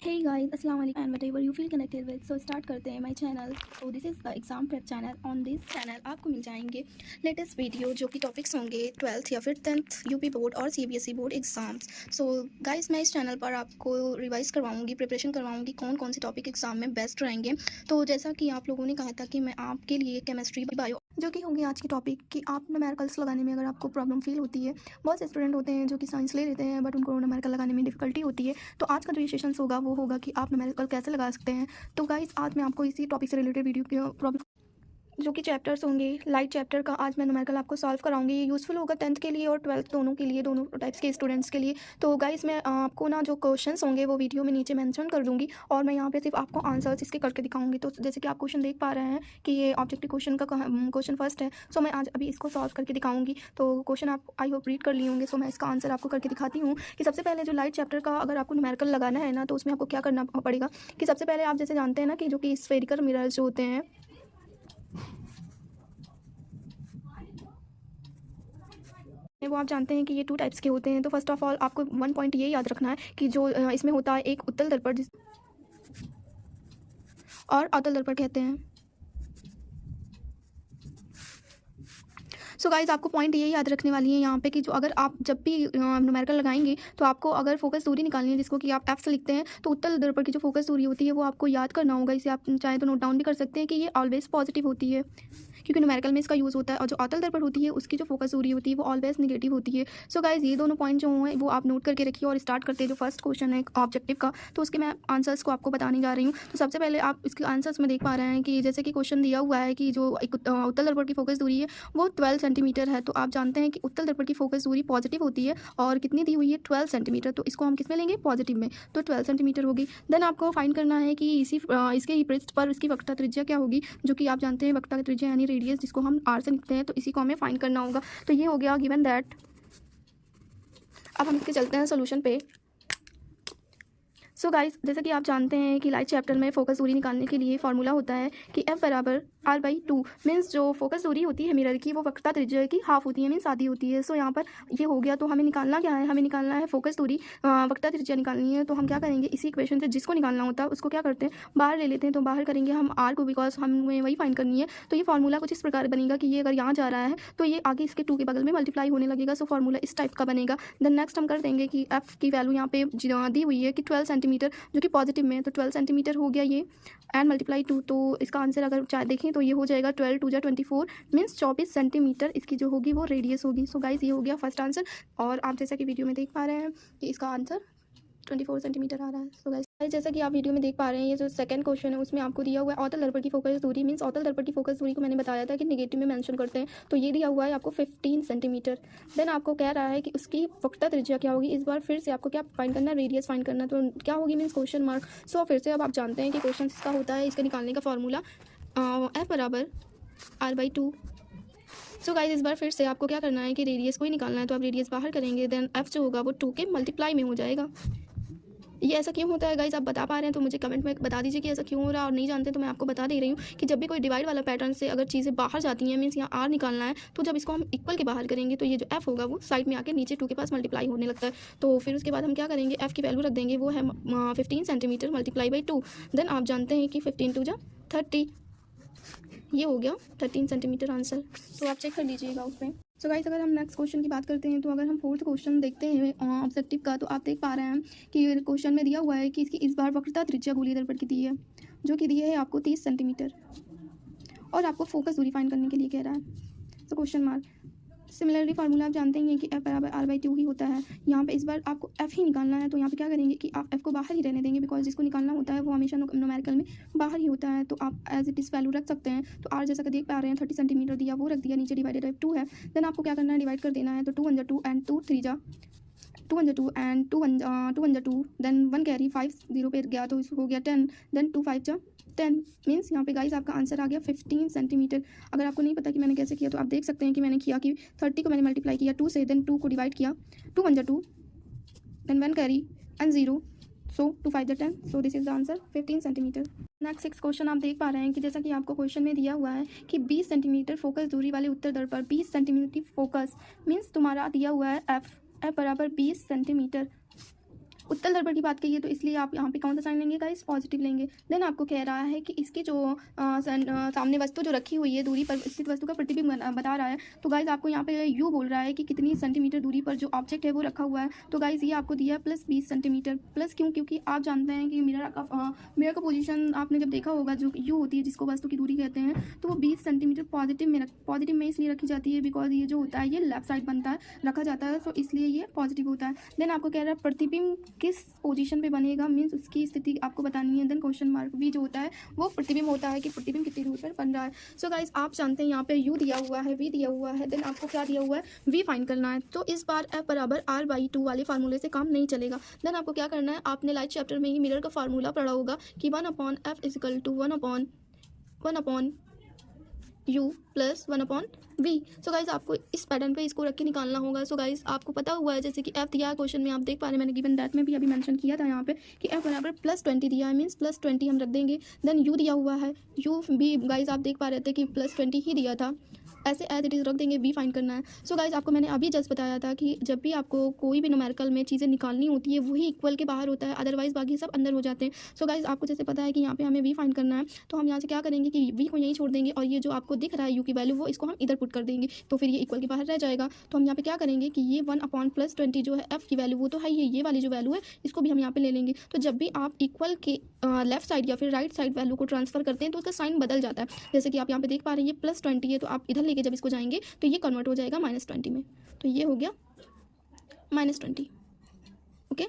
Hey guys, अस्सलाम वालेकुम and whatever you feel connected with, so start करते हैं my channel. So this is the exam prep channel. On this channel आपको मिल जाएंगे latest video जो कि टॉपिक्स होंगे 12th या फिर 10th यूपी बोर्ड और सीबीएसई बोर्ड एग्जाम्स. सो गाइस मैं इस चैनल पर आपको रिवाइज करवाऊंगी, प्रिपरेशन करवाऊंगी कौन कौन से टॉपिक एग्जाम में बेस्ट रहेंगे. तो जैसा कि आप लोगों ने कहा था कि मैं आपके लिए केमिस्ट्री, बायो जो कि होंगे आज की टॉपिक कि आप न्यूमेरिकल्स लगाने में अगर आपको प्रॉब्लम फील होती है. बहुत से स्टूडेंट होते हैं जो कि साइंस ले लेते हैं बट उनको न्यूमेरिकल लगाने में डिफिकल्टी होती है. तो आज का जो सेशन होगा वो होगा कि आप न्यूमेरिकल कैसे लगा सकते हैं. तो गाइस आज मैं आपको इसी टॉपिक से रिलेटेड वीडियो की प्रॉब्लम जो कि चैप्टर्स होंगे लाइट चैप्टर का आज मैं न्यूमेरिकल आपको सॉल्व कराऊंगी. ये यूज़फुल होगा 10th के लिए और 12th दोनों के लिए, दोनों टाइप्स के स्टूडेंट्स के लिए. तो गाइस मैं आपको ना जो क्वेश्चंस होंगे वो वीडियो में नीचे मेंशन कर दूंगी और मैं यहाँ पे सिर्फ आपको आंसर्स इसके करके दिखाऊंगी. तो जैसे कि आप क्वेश्चन देख पा रहे हैं कि ये ऑब्जेक्टिव क्वेश्चन का क्वेश्चन फर्स्ट है. सो मैं आज अभी इसको सॉल्व करके दिखाऊंगी. तो क्वेश्चन आप आई होप रीड कर लिए होंगे. सो मैं इसका आंसर आपको करके दिखाती हूँ कि सबसे पहले जो लाइट चैप्टर का अगर आपको न्यूमेरिकल लगाना है ना तो उसमें आपको क्या करना पड़ेगा कि सबसे पहले आप जैसे जानते हैं ना कि जो कि स्फेरिकल मिरर्स जो होते हैं वो आप जानते हैं कि ये 2 टाइप्स के होते हैं. तो फर्स्ट ऑफ ऑल आपको 1 पॉइंट ये याद रखना है कि जो इसमें होता है एक उत्तल दर्पण और अवतल दर्पण कहते हैं. सो गाइज आपको पॉइंट ये याद रखने वाली है यहाँ पे कि जो अगर आप जब भी न्यूमेरिकल लगाएंगे तो आपको अगर फोकस दूरी निकालनी है जिसको कि आप एफ से लिखते हैं तो उत्तल दर्पण की जो फोकस दूरी होती है वो आपको याद करना होगा. इसे आप चाहे तो नोट डाउन भी कर सकते हैं कि ये ऑलवेज पॉजिटिव होती है क्योंकि न्यूमेरिकल में इसका यूज़ होता है. और जो अवतल दर्पण होती है उसकी जो फोकस दूरी होती है वो ऑलवेज नेगेटिव होती है. सो गाइज ये दोनों पॉइंट जो हैं वो आप नोट करके रखिए और स्टार्ट करते हैं. जो फर्स्ट क्वेश्चन है ऑब्जेक्टिव का तो उसके मैं आंसर्स को आपको बताने जा रही हूँ. तो सबसे पहले आप इसके आंसर्स में देख पा रहे हैं कि जैसे कि क्वेश्चन दिया हुआ है कि जो एक उत्तल दर्पण की फोकस दूरी है वो 12 सेंटीमीटर है. तो आप जानते हैं कि उत्तल दर्पण की फोकस दूरी पॉजिटिव होती है और कितनी दी हुई है 12 सेंटीमीटर. तो इसको हम किस में लेंगे, पॉजिटिव में. तो 12 सेंटीमीटर होगी. देन आपको फाइंड करना है कि इसके पृष्ठ पर इसकी वक्रता त्रिज्या क्या होगी जो कि आप जानते हैं वक्रता त्रिज्या यानी रेडियस जिसको हम आर से लिखते हैं. तो इसी को हमें फाइंड करना होगा. तो ये हो गया गिवन दैट. अब हम इसके चलते हैं सोल्यूशन पे. सो गाइस जैसा कि आप जानते हैं कि लाइट चैप्टर में फोकस दूरी निकालने के लिए फार्मूला होता है कि F बराबर R/2 मीन्स जो फोकस दूरी होती है मिरर की वो वक्रता त्रिज्या की हाफ होती है, मीन्स आधी होती है. सो यहाँ पर ये हो गया. तो हमें निकालना क्या है, हमें निकालना है फोकस दूरी, वक्रता त्रिज्या निकालनी है. तो हम क्या करेंगे, इसी इक्वेशन से जिसको निकालना होता है उसको क्या करते हैं, बाहर ले लेते हैं. तो बाहर करेंगे हम R को बिकॉज हमें वही फाइंड करनी है. तो ये फार्मूला कुछ इस प्रकार बनेगा कि ये अगर यहाँ जा रहा है तो ये आगे इसके 2 के बगल में मल्टीप्लाई होने लगेगा. सो फार्मूला इस टाइप का बनेगा. देन नेक्स्ट हम कर देंगे कि F की वैल्यू यहाँ पे दी हुई है कि 12 सेंटीमीटर जो कि पॉजिटिव में है. तो 12 सेंटीमीटर हो गया ये एंड मल्टीप्लाई 2. तो इसका आंसर अगर चाहे देखें तो ये हो जाएगा 12 2 जा 24 मीन्स 24 सेंटीमीटर इसकी जो होगी वो रेडियस होगी. सो गाइस ये हो गया फर्स्ट आंसर. और आप जैसा कि वीडियो में देख पा रहे हैं कि इसका आंसर 24 सेंटीमीटर आ रहा है. सो गाइस जैसा कि आप वीडियो में देख पा रहे हैं ये जो सेकंड क्वेश्चन है उसमें आपको दिया हुआ है अवतल दर्पण की फोकस दूरी मीन्स अवतल दर्पण की फोकस दूरी को मैंने बताया था कि नेगेटिव में मेंशन करते हैं. तो ये दिया हुआ है आपको 15 सेंटीमीटर. देन आपको कह रहा है कि उसकी वक्रता त्रिज्या क्या होगी. इस बार फिर से आपको क्या फाइंड करना है, रेडियस फाइंड करना. तो क्या होगी मीन्स क्वेश्चन मार्क. सो फिर से अब आप जानते हैं कि क्वेश्चन इसका होता है, इसका निकालने का फॉर्मूला F बराबर R/2. सो गाइस इस बार फिर से आपको क्या करना है कि रेडियस को ही निकालना है. तो आप रेडियस बाहर करेंगे देन F जो होगा वो 2 के मल्टीप्लाई में हो जाएगा. ये ऐसा क्यों होता है गाइस, आप बता पा रहे हैं तो मुझे कमेंट में बता दीजिए कि ऐसा क्यों हो रहा है. और नहीं जानते तो मैं आपको बता दे रही हूँ कि जब भी कोई डिवाइड वाला पैटर्न से अगर चीज़ें बाहर जाती हैं मीन्स यहाँ आर निकालना है तो जब इसको हम इक्वल के बाहर करेंगे तो ये जो एफ होगा वो साइड में आके नीचे 2 के पास मल्टीप्लाई होने लगता है. तो फिर उसके बाद हम क्या करेंगे, एफ की वैल्यू रख देंगे वो है 15 सेंटीमीटर मल्टीप्लाई बाई 2. देन आप जानते हैं कि 15 2 जा 30 ये हो गया 13 सेंटीमीटर आंसर. तो आप चेक कर लीजिएगा उसमें. सो गाइस अगर हम नेक्स्ट क्वेश्चन की बात करते हैं तो अगर हम फोर्थ क्वेश्चन देखते हैं ऑब्जेक्टिव का तो आप देख पा रहे हैं कि क्वेश्चन में दिया हुआ है कि इसकी इस बार वक्रता त्रिज्या गोलीय दर्पण की दी है जो कि दी है आपको 30 सेंटीमीटर और आपको फोकस दूरी फाइंड करने के लिए कह रहा है. तो क्वेश्चन मार्क. सिमिलरली फार्मूला आप जानते ही हैं कि F बराबर R/2 ही होता है. यहाँ पे इस बार आपको F ही निकालना है. तो यहाँ पे क्या करेंगे कि आप F को बाहर ही रहने देंगे बिकॉज जिसको निकालना होता है वो हमेशा न्यूमेरिकल में बाहर ही होता है. तो आप एज इट इज़ वैल्यू रख सकते हैं. तो R जैसा कि देख पा रहे हैं 30 सेंटीमीटर दिया वो रख दिया, नीचे डिवाइडेड बाई 2 है. देन आपको क्या करना है, डिवाइड कर देना है. तो 2 1 जा 2 एंड 2 3 जा 2 1 जा 2 एंड 2 1 जा 2 देन 1 कैरी 5 0 पे गया तो इसको हो गया 10. देन 2 5 जा 10 मीन्स यहाँ पे गाइस आपका आंसर आ गया 15 सेंटीमीटर. अगर आपको नहीं पता कि मैंने कैसे किया तो आप देख सकते हैं कि मैंने किया कि 30 को मैंने मल्टीप्लाई किया 2 से, देन 2 को डिवाइड किया 2 1 जा 2 देन 1 कैरी एंड 0 सो 2 5 जा 10. So this is the answer 15 centimetre. Next 6 question आप देख पा रहे हैं कि जैसा कि आपको क्वेश्चन में दिया हुआ है कि 20 सेंटीमीटर फोकस दूरी वाले उत्तर दर्पण 20 सेंटीमीटर फोकस मीन्स तुम्हारा दिया हुआ है F बराबर 20 सेंटीमीटर उत्तल दर्पण की बात करिए तो इसलिए आप यहाँ पे कौन सा साइन लेंगे गाइस, पॉजिटिव लेंगे। देन आपको कह रहा है कि इसकी जो सामने वस्तु जो रखी हुई है दूरी पर स्थित वस्तु का प्रतिबिंब बता रहा है। तो गाइस आपको यहाँ पे यू बोल रहा है कि कितनी सेंटीमीटर दूरी पर जो ऑब्जेक्ट है वो रखा हुआ है। तो गाइस ये आपको दिया है +20 सेंटीमीटर। प्लस क्यों, क्योंकि आप जानते हैं कि मिरर का पोजीशन आपने जब देखा होगा, जो यू होती है जिसको वस्तु की दूरी कहते हैं, तो वो 20 सेंटीमीटर पॉजिटिव में इसलिए रखी जाती है बिकॉज ये जो होता है ये लेफ्ट साइड बनता है, रखा जाता है, तो इसलिए ये पॉजिटिव होता है। देन आपको कह रहा है प्रतिबिंब किस पोजीशन पे बनेगा, मीन्स उसकी स्थिति आपको बतानी है। देन क्वेश्चन मार्क वी जो होता है वो प्रतिबिंब होता है कि प्रतिबिंब कितनी दूर पर बन रहा है। सो गाइस आप जानते हैं यहाँ पे यू दिया हुआ है, वी दिया हुआ है, देन आपको क्या दिया हुआ है, वी फाइंड करना है। तो इस बार F बराबर R/2 वाले फार्मूले से काम नहीं चलेगा। देन आपको क्या करना है, आपने लाइट चैप्टर में ही मिरर का फार्मूला पढ़ा होगा कि 1/F = 1/U + 1/V। So guys आपको इस पैटर्न पे इसको रख के निकालना होगा। सो गाइज आपको पता हुआ है जैसे कि F दिया है क्वेश्चन में, आप देख पा रहे हैं, मैंने गिवन दैट में भी अभी मेंशन किया था यहाँ पे कि F बराबर +20 दिया है, मीन्स +20 हम रख देंगे। देन U दिया हुआ है, U भी गाइज आप देख पा रहे थे कि +20 ही दिया था, ऐसे एज इट इज़ रख देंगे, वी फाइंड करना है। सो गाइज आपको मैंने अभी जस्ट बताया था कि जब भी आपको कोई भी न्यूमेरिकल में चीज़ें निकालनी होती है वही इक्वल के बाहर होता है, अदरवाइज बाकी सब अंदर हो जाते हैं। सो गाइज आपको जैसे पता है कि यहाँ पे हमें वी फाइंड करना है, तो हम यहाँ से क्या करेंगे कि वी को यहीं छोड़ देंगे और ये जो आपको दिख रहा है यू की वैल्यू वो इसको हम इधर पुट कर देंगे, तो फिर ये इक्वल के बाहर रह जाएगा। तो हम यहाँ पे क्या करेंगे कि ये 1/+20 जो है एफ की वैल्यू वो तो है ही, ये वाली जो वैल्यू है इसको भी हम यहाँ पे ले लेंगे। तो जब भी आप इक्वल के लेफ्ट साइड या फिर राइट साइड वैल्यू को ट्रांसफर करते हैं तो उसका साइन बदल जाता है। जैसे कि आप यहाँ पे देख पा रहे हैं ये +20 है, तो आप इधर लेके जब इसको जाएंगे तो ये कन्वर्ट हो जाएगा -20 में, तो ये हो गया -20, ओके।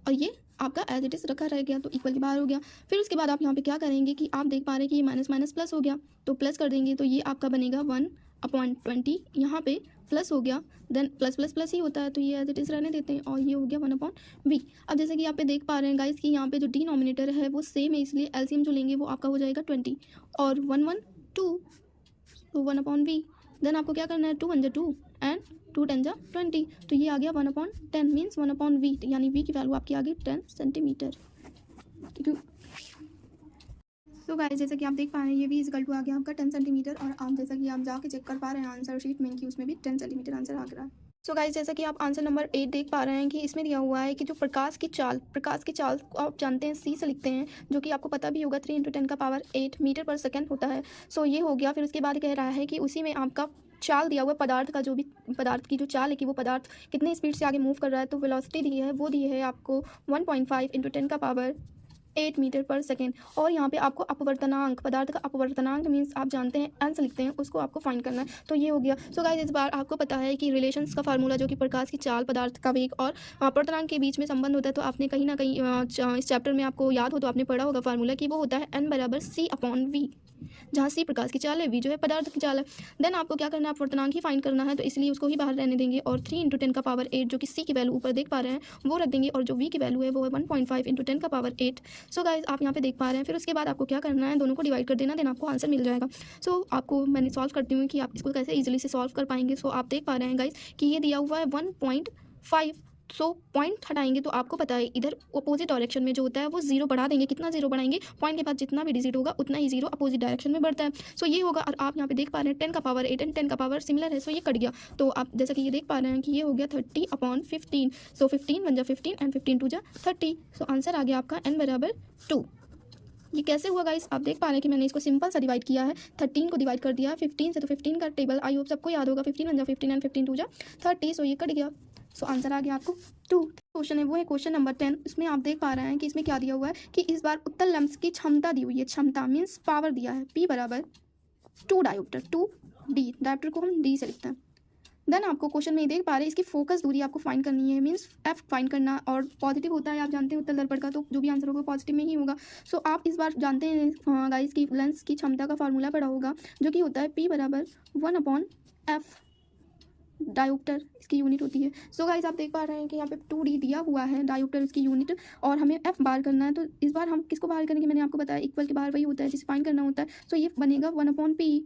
और ये आपका एज इट इज़ रखा रह गया, तो इक्वल के बाहर हो गया। फिर उसके बाद आप यहाँ पे क्या करेंगे कि आप देख पा रहे हैं कि ये माइनस माइनस प्लस हो गया, तो प्लस कर देंगे, तो ये आपका बनेगा 1/20, यहाँ पे प्लस हो गया, देन प्लस प्लस प्लस ही होता है, तो ये एज इट इज़ रहने देते हैं, और ये हो गया 1/V। अब जैसे कि यहाँ पे देख पा रहे हैं गाइस कि यहाँ पे जो डिनोमिनेटर है वो सेम है, इसलिए एलसीएम जो लेंगे वो आपका हो जाएगा 20 और 1 1 2, तो 1/V। देन आपको क्या करना है, 2 1 2 एंड 2 10 20, तो ये आ गया 1/10 मीन्स 1/V, यानी V की वैल्यू आपकी आ गई 10 सेंटीमीटर। तो गाइस जैसे कि आप देख पा रहे हैं ये V = आ गया आपका 10 सेंटीमीटर, और आप जैसा कि आप जाके चेक कर पा रहे हैं आंसर शीट में कि उसमें भी 10 सेंटीमीटर आंसर आ रहा है। सो गाइस जैसा कि आप आंसर नंबर 8 देख पा रहे हैं कि इसमें दिया हुआ है कि जो प्रकाश की चाल को आप जानते हैं C से लिखते हैं, जो कि आपको पता भी होगा 3 × 10⁸ मीटर पर सेकेंड होता है। सो ये हो गया। फिर उसके बाद कह रहा है कि उसी में आपका चाल दिया हुआ पदार्थ का, जो भी पदार्थ की जो चाल है कि वो पदार्थ कितने स्पीड से आगे मूव कर रहा है, तो वेलोसिटी दी है वो दी है आपको 1.5 × 10⁸ मीटर पर सेकेंड। और यहाँ पे आपको अपवर्तनांक, पदार्थ का अपवर्तनांक मीन्स आप जानते हैं एन से लिखते हैं, उसको आपको फाइंड करना है, तो ये हो गया। सो गाइस इस बार आपको पता है कि रिलेशंस का फार्मूला जो कि प्रकाश की चाल, पदार्थ का वेग और अपवर्तनांक के बीच में संबंध होता है, तो आपने कहीं ना कहीं इस चैप्टर में आपको याद हो तो आपने पढ़ा होगा फार्मूला कि वो होता है N = C/V, जहाँ C प्रकाश की चाल है, V जो है पदार्थ की चाल है। देन आपको क्या करना है, अपवर्तनांक ही फाइंड करना है, तो इसलिए उसको ही बाहर रहने देंगे, और 3 × 10⁸ जो कि C की वैल्यू ऊपर देख पा रहे हैं वो रख देंगे, और जो V की वैल्यू है वो है 1.5 × 10⁸। सो गाइस आप यहाँ पे देख पा रहे हैं। फिर उसके बाद आपको क्या करना है, दोनों को डिवाइड कर देना, देन आपको आंसर मिल जाएगा। सो आपको मैंने सॉल्व करती हूँ कि आप इसको कैसे इजीली से सॉल्व कर पाएंगे। सो आप देख पा रहे हैं गाइस कि ये दिया हुआ है 1.5, सो पॉइंट हटाएंगे तो आपको पता है इधर अपोजिट डायरेक्शन में जो होता है वो 0 बढ़ा देंगे। कितना 0 बढ़ाएंगे, पॉइंट के बाद जितना भी डिजिट होगा उतना ही 0 अपोजिट डायरेक्शन में बढ़ता है। सो ये होगा, और आप यहाँ पे देख पा रहे हैं 10⁸ एंड 10 सिमिलर है, सो ये कट गया। तो आप जैसा कि ये देख पा रहे हैं कि ये हो गया 30/15, सो 15 1 15 एंड 15 2 30। सो आंसर आ गया आपका N = 2। ये कैसे हुआ गाइस, आप देख पा रहे हैं कि मैंने इसको सिंपल सा डिवाइड किया है, 13 को डिवाइड कर दिया 15 से, तो 15 का टेबल आई होप सबको याद होगा, 15 1 15 एंड 15 2 30, सो ये कट गया। सो आंसर आ गया आपको 2। क्वेश्चन है वो है क्वेश्चन नंबर 10। इसमें आप देख पा रहे हैं कि इसमें क्या दिया हुआ है कि इस बार उत्तल लेंस की क्षमता दी हुई है, क्षमता मीन्स पावर दिया है, P = 2 डायोप्टर, 2D, डायोप्टर को हम D से लिखते हैं। देन आपको क्वेश्चन में देख पा रहे हैं इसकी फोकस दूरी आपको फाइंड करनी है, मीन्स F फाइंड करना, और पॉजिटिव होता है आप जानते हैं उत्तल दर्पण का, तो जो भी आंसर होगा पॉजिटिव में ही होगा। सो आप इस बार जानते हैं गाइस की लेंस की क्षमता का फार्मूला पढ़ा होगा, जो कि होता है P = 1/F डायोप्टर, इसकी यूनिट होती है। सो गाइस आप देख पा रहे हैं कि यहाँ पे 2D दिया हुआ है, डायोप्टर इसकी यूनिट, और हमें F बाहर करना है। तो इस बार हम किसको बाहर करेंगे, मैंने आपको बताया इक्वल के बाहर वही होता है जिसे फाइंड करना होता है। सो ये बनेगा 1/P,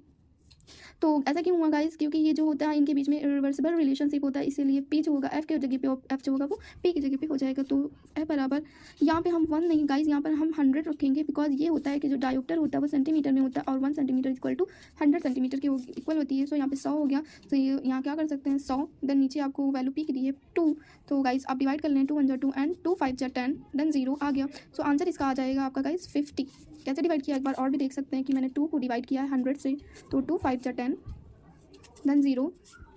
तो ऐसा क्यों हुआ गाइस, क्योंकि ये जो होता है इनके बीच में इरिवर्सिबल रिलेशनशिप होता है, इसीलिए पी जो होगा एफ के जगह पे, एफ जो होगा वो पी की जगह पे हो जाएगा। तो एफ बराबर यहाँ पे हम 1 नहीं गाइस, यहाँ पर हम 100 रखेंगे, बिकॉज ये होता है कि जो डायोप्टर होता है वो सेंटीमीटर में होता है और 1 सेंटीमीटर इक्वल टू 100 सेंटीमीटर के इक्वल होती है। सो यहाँ पे 100 हो गया, तो ये यहाँ क्या कर सकते हैं 100, देन नीचे आपको वैल्यू पी की दी है 2, तो गाइस आप डिवाइड कर लें, 2 1 जा 2 एंड 2 5 जा 10, देन 0 आ गया। सो आंसर इसका आ जाएगा आपका गाइस 50। कैसे डिवाइड किया एक बार और भी देख सकते हैं कि मैंने 2 को डिवाइड किया है 100 से, तो 2 5 जा 10 देन 0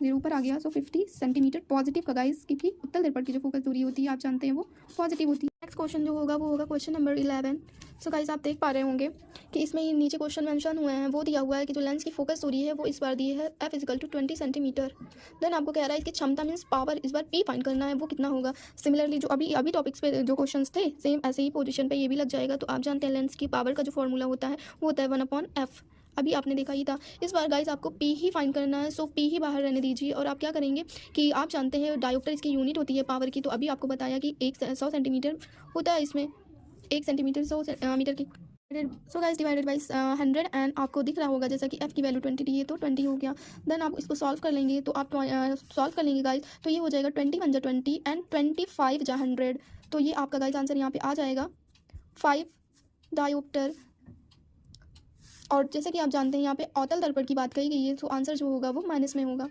ऊपर आ गया। सो 50 सेंटीमीटर पॉजिटिव का गाइस, क्योंकि उत्तल दर्पण की जो फोकस दूरी होती है आप जानते हैं वो पॉजिटिव होती है। नेक्स्ट क्वेश्चन जो होगा वो होगा क्वेश्चन नंबर 11। सो गाइस आप देख पा रहे होंगे कि इसमें ये नीचे क्वेश्चन मेंशन हुए हैं, वो दिया हुआ है कि जो लेंस की फोकस दूरी है वो इस बार दी है f is equal to 20 centimetre. Then आपको कह रहा है इसकी क्षमता मीन्स पावर इस बार p फाइंड करना है, वो कितना होगा। सिमिलरली जो अभी टॉपिक्स पे जो क्वेश्चंस थे सेम ऐसे ही पोजीशन पे ये भी लग जाएगा। तो आप जानते हैं लेंस की पावर का जो फॉर्मूला होता है वो होता है 1/f, अभी आपने देखा ही था। इस बार गाइस आपको p ही फाइंड करना है, सो p ही बाहर रहने दीजिए। और आप क्या करेंगे कि आप जानते हैं डायोप्टर इसकी यूनिट होती है पावर की, तो अभी आपको बताया कि 100 सेंटीमीटर होता है, इसमें 1 सेंटीमीटर 100 मीटर की। So guys divided by 100 and आपको दिख रहा होगा जैसा कि f की वैल्यू 20 दी है तो 20 हो गया। देन आप इसको सॉल्व कर लेंगे, तो आप सॉल्व कर लेंगे गाइस, तो ये हो जाएगा 20 1 जा 20 एंड 25 जा 100, तो ये आपका गाइस आंसर यहाँ पे आ जाएगा 5 डायोप्टर। और जैसे कि आप जानते हैं यहाँ पे अवतल दर्पण की बात कही गई है, तो आंसर जो होगा वो माइनस में होगा।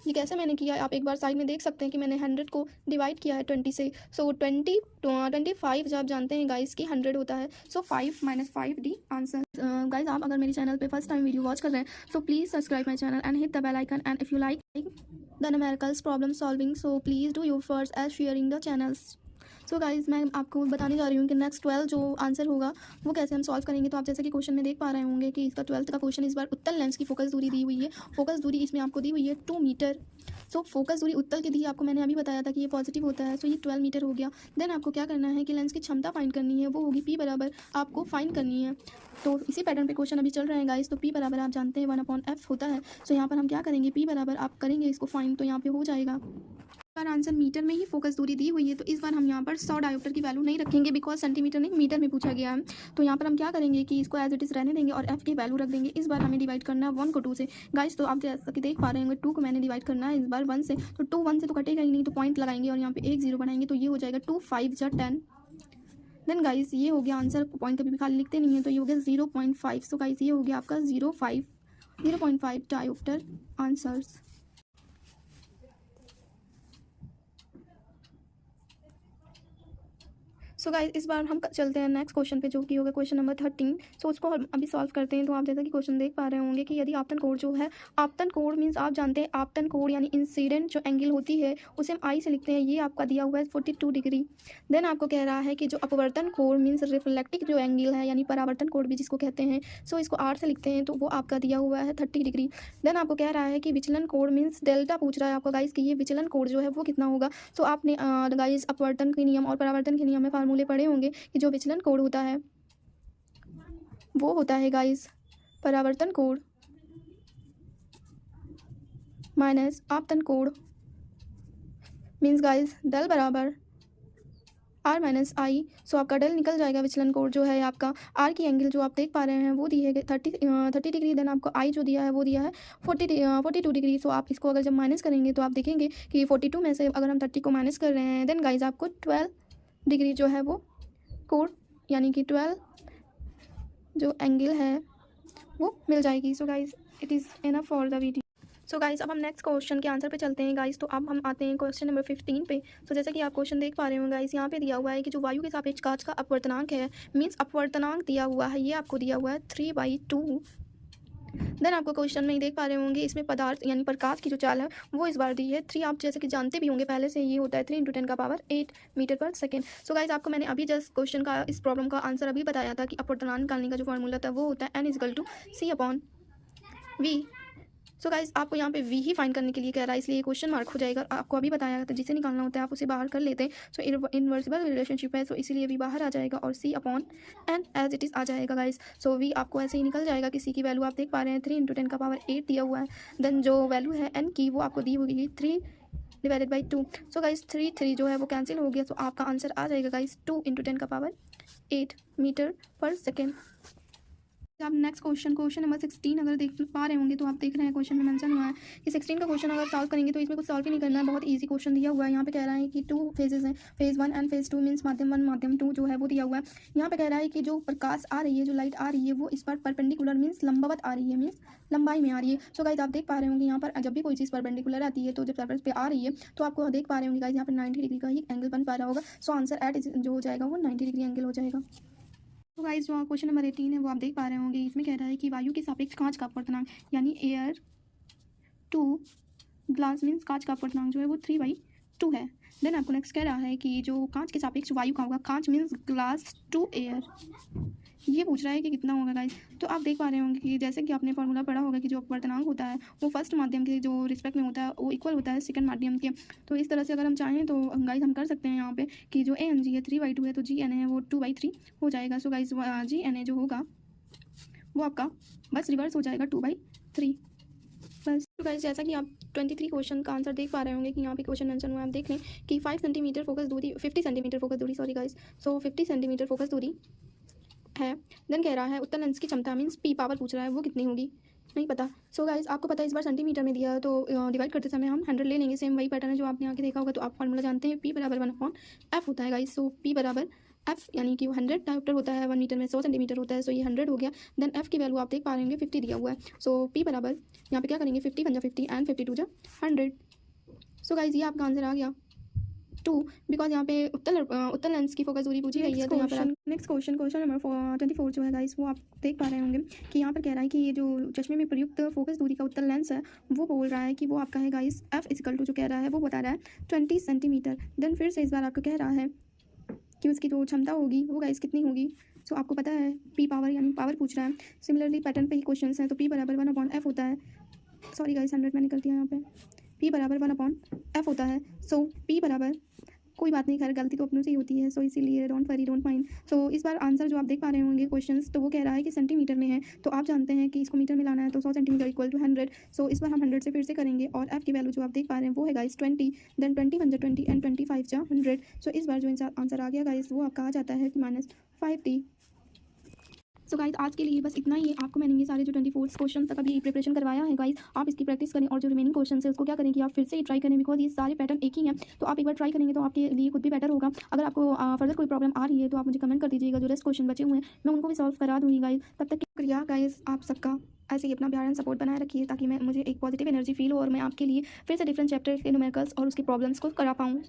ये कैसे मैंने किया आप एक बार साइड में देख सकते हैं कि मैंने 100 को डिवाइड किया है 20 से, सो 25 जब आप जानते हैं गाइस कि 100 होता है, सो 5 माइनस 5 डी आंसर। गाइस आप अगर मेरे चैनल पे फर्स्ट टाइम वीडियो वॉच कर रहे हैं so please subscribe my channel and hit the bell icon, and if you like the numericals problem solving so please do your first age sharing the channels. So guys मैं आपको बताने जा रही हूँ कि नेक्स्ट 12 जो आंसर होगा वो कैसे हम सॉल्व करेंगे। तो आप जैसे कि क्वेश्चन में देख पा रहे होंगे कि इसका 12th का क्वेश्चन इस बार उत्तल लेंस की फोकस दूरी दी हुई है। फोकस दूरी इसमें आपको दी हुई है 2 मीटर। सो फोकस दूरी उत्तल की दी आपको मैंने अभी बताया था कि ये पॉजिटिव होता है, सो ये 12 मीटर हो गया। देन आपको क्या करना है कि लेंस की क्षमता फाइंड करनी है, वो होगी p बराबर आपको फाइंड करनी है। तो इसी पैटर्न पे क्वेश्चन अभी चल रहे हैं गाइस। तो p बराबर आप जानते हैं 1/f होता है। सो यहाँ पर हम क्या करेंगे, p बराबर आप करेंगे इसको फाइंड, तो यहाँ पे हो जाएगा। बार आंसर मीटर में ही फोकस दूरी दी हुई है, तो इस बार हम यहाँ पर 100 डायोप्टर की वैल्यू नहीं रखेंगे, बिकॉज सेंटीमीटर नहीं मीटर में पूछा गया है। तो यहाँ पर हम क्या करेंगे कि इसको एज इट इज़ रहने देंगे और f की वैल्यू रख देंगे। इस बार हमें डिवाइड करना है 1 को 2 से गाइस। तो आप जैसा कि देख पा रहे होंगे 2 को मैंने डिवाइड करना है इस बार 1 से, तो 2 1 से तो कटेगा ही नहीं, तो पॉइंट लगाएंगे और यहाँ पे 1 0 बनाएंगे, तो ये हो जाएगा 2 5 जा 10। देन गाइस ये हो गया आंसर, पॉइंट कभी भी खाली लिखते नहीं है, तो ये हो गया 0.5। सो गाइस ये हो गया आपका 0.5 डायोप्टर आंसर्स। सो गाइस इस बार हम चलते हैं नेक्स्ट क्वेश्चन पे, जो कि होगा क्वेश्चन नंबर 13। सो उसको हम अभी सॉल्व करते हैं। तो आप जैसा कि क्वेश्चन देख पा रहे होंगे कि यदि आपतन कोण जो है, आपतन कोण मीन्स आप जानते हैं आपतन कोण यानी इंसिडेंट जो एंगल होती है उसे हम आई से लिखते हैं, ये आपका दिया हुआ है 42 डिग्री। देन आपको कह रहा है कि जो अपवर्तन कोण मीन्स रिफ्लेक्टिव जो एंगल है यानी परावर्तन कोण भी जिसको कहते हैं, सो इसको आर से लिखते हैं, तो वो आपका दिया हुआ है 30 डिग्री। देन आपको कह रहा है कि विचलन कोण मीन्स डेल्टा पूछ रहा है आपका गाइस कि ये विचलन कोण जो है वो कितना होगा। सो आपने गाइस अपवर्तन के नियम और परावर्तन के नियम में फार्मूले पढ़े होंगे कि जो विचलन कोण होता है वो होता है गाइस परावर्तन कोण माइनस आपतन कोण, मीन्स गाइस डेल बराबर आर माइनस आई। सो आपका डेल निकल जाएगा, विचलन कोण जो है आपका आर की एंगल जो आप देख पा रहे हैं वो दी है 30 डिग्री। देन आपको आई जो दिया है वो दिया है 42 डिग्री। सो आप इसको अगर जब माइनस करेंगे तो आप देखेंगे कि 42 में से अगर हम 30 को माइनस कर रहे हैं, देन गाइस आपको 12 डिग्री जो है वो कोण यानी कि 12 जो एंगल है वो मिल जाएगी। So guys it is enough for the video. So guys अब हम नेक्स्ट क्वेश्चन के आंसर पे चलते हैं गाइस। तो अब हम आते हैं क्वेश्चन नंबर 15 पे। सो जैसा कि आप क्वेश्चन देख पा रहे हो गाइस, यहाँ पे दिया हुआ है कि जो वायु के सापेक्ष कांच का अपवर्तनांक है, मीन्स अपवर्तनांक दिया हुआ है, ये आपको दिया हुआ है 3/2। देन आपको क्वेश्चन में ही देख पा रहे होंगे इसमें पदार्थ यानी प्रकाश की जो चाल है वो इस बार दी है 3। आप जैसे कि जानते भी होंगे पहले से, ये होता है 3 × 10⁸ मीटर पर सेकेंड। सो गाइस आपको मैंने अभी जस्ट क्वेश्चन का इस प्रॉब्लम का आंसर अभी बताया था कि अपवर्तनांक निकालने का जो फॉर्मूला था वो होता है n = c/v। सो गाइस आपको यहाँ पे v ही फाइंड करने के लिए कह रहा है, इसलिए क्वेश्चन मार्क हो जाएगा। आपको अभी बताया था जिसे निकालना होता है आप उसे बाहर कर लेते हैं। सो इनवर्सिबल रिलेशनशिप है, सो इसीलिए v बाहर आ जाएगा और c/n एज इट इज़ आ जाएगा गाइस। सो v आपको ऐसे ही निकल जाएगा कि c की वैल्यू आप देख पा रहे हैं 3 × 10⁸ दिया हुआ है। देन जो वैल्यू है n की वो आपको दी होगी 3/2। सो गाइस 3 जो है वो कैंसिल हो गया, तो आपका आंसर आ जाएगा गाइस 2 × 10⁸ मीटर पर सेकेंड। आप नेक्स्ट क्वेश्चन नंबर 16 अगर देख पा रहे होंगे तो आप देख रहे हैं क्वेश्चन में मेंशन हुआ है कि 16 का क्वेश्चन अगर सॉल्व करेंगे तो इसमें कुछ सॉल्व ही नहीं करना है, बहुत इजी क्वेश्चन दिया हुआ है। यहाँ पे कह रहा है कि 2 फेजेस हैं, फेज 1 एंड फेज 2 मीन्स माध्यम 1 माध्यम 2 जो है वो दिया हुआ है। यहाँ पे कह रहा है कि जो प्रकाश आ रही है, जो लाइट आ रही है वो इस पर परपेंडिकुलर मीन्स लंबवत आ रही है, मीन्स लंबाई में आ रही है। सो गाइज आप देख पा रहे होंगे यहाँ पर जब भी कोई चीज़ परपेंडिकुलर आती है तो जब सरफेस पे आ रही है तो आपको देख पा रहे होंगे गाइज यहाँ पर 90 डिग्री का ही एंगल बन पा रहा होगा। सो आंसर एट जो हो जाएगा वो 90 डिग्री एंगल हो जाएगा। तो गाइस जो क्वेश्चन नंबर 18 है वो आप देख पा रहे होंगे, इसमें कह रहा है कि वायु के सापेक्ष कांच का अपवर्तनांक यानी एयर टू ग्लास मीन्स कांच का अपवर्तनांक जो है वो 3/2 है। देन आपको नेक्स्ट कह रहा है कि जो कांच के सापेक्ष वायु का होगा, कांच मीन्स ग्लास टू एयर, ये पूछ रहा है कि कितना होगा गाइस। तो आप देख पा रहे होंगे कि जैसे कि आपने फॉर्मूला पढ़ा होगा कि जो अपवर्तनांक होता है वो फर्स्ट माध्यम के जो रिस्पेक्ट में होता है वो इक्वल होता है सेकंड माध्यम के। तो इस तरह से अगर हम चाहें तो गाइस हम कर सकते हैं यहाँ पे कि जो ANG है 3/2 है तो GNA है वो 2/3 हो जाएगा। सो गाइस GNA जो होगा वो आपका बस रिवर्स हो जाएगा 2/3 बस। तो गाइस जैसा कि आप 23 क्वेश्चन का आंसर देख पा रहे होंगे कि यहाँ पे क्वेश्चन मेंशन हुआ है, आप देख लें कि 5 सेंटीमीटर फोकस दूरी 50 सेंटीमीटर फोकस दूरी सॉरी गाइस, सो 50 सेंटीमीटर फोकस दूरी है। देन कह रहा है उत्तल लेंस की क्षमता मीन्स P पावर पूछ रहा है वो कितनी होगी, नहीं पता। सो गाइस आपको पता है इस बार सेंटीमीटर में दिया है तो डिवाइड करते समय हम 100 ले लेंगे, सेम वही पैटर्न है जो आपने आगे देखा होगा। तो आप फार्मूला जानते हैं P बराबर 1/f होता है गाइस। सो P बराबर f यानी कि वो 100 डायोप्टर होता है, 1 मीटर में 100 सेंटीमीटर होता है। सो ये 100 हो गया। देन f की वैल्यू आप देख पा रहे होंगे 50 दिया हुआ है। सो P बराबर यहाँ पे क्या करेंगे 50 × 50 एंड 52 × 100। सो गाइस ये आपका आंसर आ गया 2, बिकॉज यहाँ पे उत्तल लेंस की फोकस दूरी पूछी गई है। तो यहाँ पर नेक्स्ट क्वेश्चन नंबर 24 जो है गाइस वो आप देख पा रहे होंगे कि यहाँ पर कह रहा है कि ये जो चश्मे में प्रयुक्त फोकस दूरी का उत्तल लेंस है वो बोल रहा है कि वो आपका है गाइस f = जो कह रहा है वो बता रहा है 20 सेंटीमीटर। देन फिर से इस बार आपको कह रहा है कि उसकी जो क्षमता होगी वो गाइस कितनी होगी। सो आपको पता है P पावर यानी पावर पूछ रहा है। सिमिलरली पैटर्न पे ही क्वेश्चन हैं तो P बराबर 1/f होता है, सॉरी गाइस 100 मैंने कर दिया यहाँ पे, P बराबर 1/f होता है। सो P बराबर कोई बात नहीं, खैर गलती तो अपनों से ही होती है, सो इसीलिए डोंट वरी डोंट माइंड। सो इस बार आंसर जो आप देख पा रहे होंगे क्वेश्चंस तो वो कह रहा है कि सेंटीमीटर में है तो आप जानते हैं कि इसको मीटर में लाना है तो 100 सेंटीमीटर = 100। सो इस बार हम 100 से फिर से करेंगे और f की वैल्यू जो आप देख पा रहे हैं वो है गाइस 20, देन 20 × 20 एंड 25 × 100। सो इस बार जो आंसर आ गया गाइस वो आपका आ जाता है -5t। सो गाइस आज के लिए बस इतना ही है। आपको मैंने ये सारे जो 24 क्वेश्चन तक अभी प्रिपरेशन करवाया है गाइस, आप इसकी प्रैक्टिस करें और जो रिमेनिंग क्वेश्चन है उसको क्या करें कि आप फिर से ही ट्राई करें, बिकॉज ये सारे पैटर्न एक ही हैं। तो आप एक बार ट्राई करेंगे तो आपके लिए खुद भी बेटर होगा। अगर आपको फर्दर कोई प्रॉब्लम आ रही है तो आप मुझे कमेंट कर दीजिएगा, जो रेस्ट क्वेश्चन बचे हुए हैं मैं उनको भी सॉल्व करा दूँगी गाइस। तब तक शुक्रिया गाइस आप सबका, ऐसे ही अपना प्यार एंड सपोर्ट बनाए रखिए ताकि मुझे एक पॉजिटिव एनर्जी फील हो और मैं आपके लिए फिर से डिफरेंट चैप्टर के न्यूमेरिकल्स और उसके प्रॉब्लम्स को करा पाऊँ।